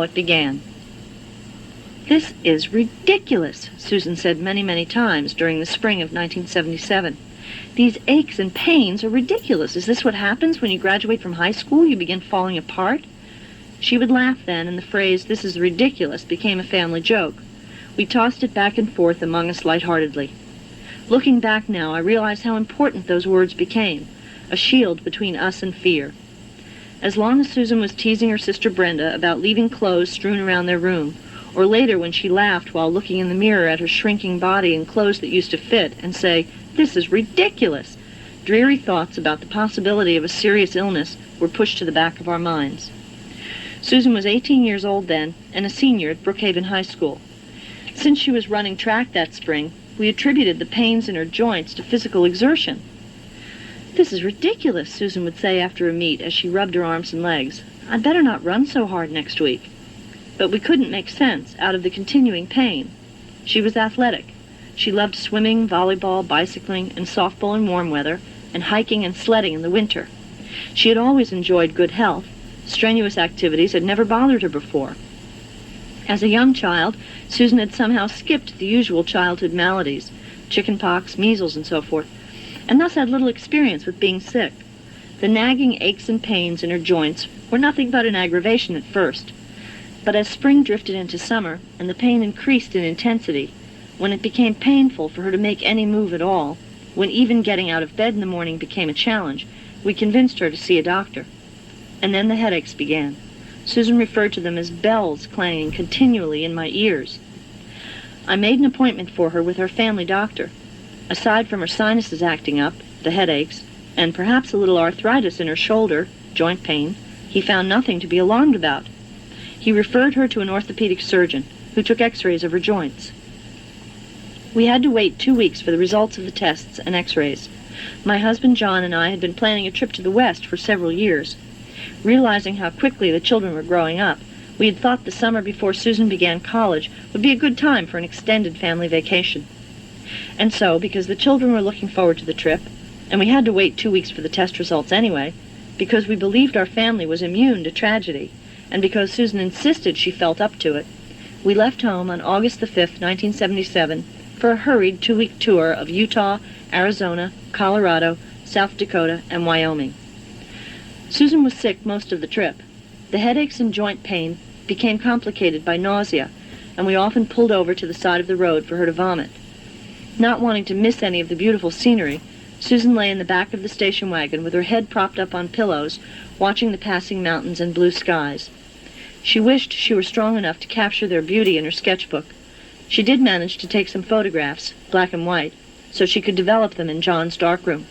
it began. "This is ridiculous," Susan said many, many times during the spring of 1977. "These aches and pains are ridiculous. Is this what happens when you graduate from high school? You begin falling apart?" She would laugh then, and the phrase, "this is ridiculous," became a family joke. We tossed it back and forth among us lightheartedly. Looking back now, I realize how important those words became, a shield between us and fear. As long as Susan was teasing her sister Brenda about leaving clothes strewn around their room, or later when she laughed while looking in the mirror at her shrinking body and clothes that used to fit and say, "This is ridiculous," dreary thoughts about the possibility of a serious illness were pushed to the back of our minds. Susan was 18 years old then and a senior at Brookhaven High School. Since she was running track that spring, we attributed the pains in her joints to physical exertion. "This is ridiculous," Susan would say after a meet as she rubbed her arms and legs. "I'd better not run so hard next week." But we couldn't make sense out of the continuing pain. She was athletic. She loved swimming, volleyball, bicycling, and softball in warm weather, and hiking and sledding in the winter. She had always enjoyed good health. Strenuous activities had never bothered her before. As a young child, Susan had somehow skipped the usual childhood maladies, chickenpox, measles, and so forth, and thus had little experience with being sick. The nagging aches and pains in her joints were nothing but an aggravation at first. But as spring drifted into summer and the pain increased in intensity, when it became painful for her to make any move at all, when even getting out of bed in the morning became a challenge, we convinced her to see a doctor. And then the headaches began. Susan referred to them as bells clanging continually in my ears. I made an appointment for her with her family doctor. Aside from her sinuses acting up, the headaches, and perhaps a little arthritis in her shoulder, joint pain, he found nothing to be alarmed about. He referred her to an orthopedic surgeon, who took x-rays of her joints. We had to wait 2 weeks for the results of the tests and x-rays. My husband John and I had been planning a trip to the West for several years. Realizing how quickly the children were growing up, we had thought the summer before Susan began college would be a good time for an extended family vacation. And so, because the children were looking forward to the trip, and we had to wait 2 weeks for the test results anyway, because we believed our family was immune to tragedy, and because Susan insisted she felt up to it, we left home on August the 5th, 1977, for a hurried 2-week tour of Utah, Arizona, Colorado, South Dakota, and Wyoming. Susan was sick most of the trip. The headaches and joint pain became complicated by nausea, and we often pulled over to the side of the road for her to vomit. Not wanting to miss any of the beautiful scenery, Susan lay in the back of the station wagon with her head propped up on pillows, watching the passing mountains and blue skies. She wished she were strong enough to capture their beauty in her sketchbook. She did manage to take some photographs, black and white, so she could develop them in John's darkroom.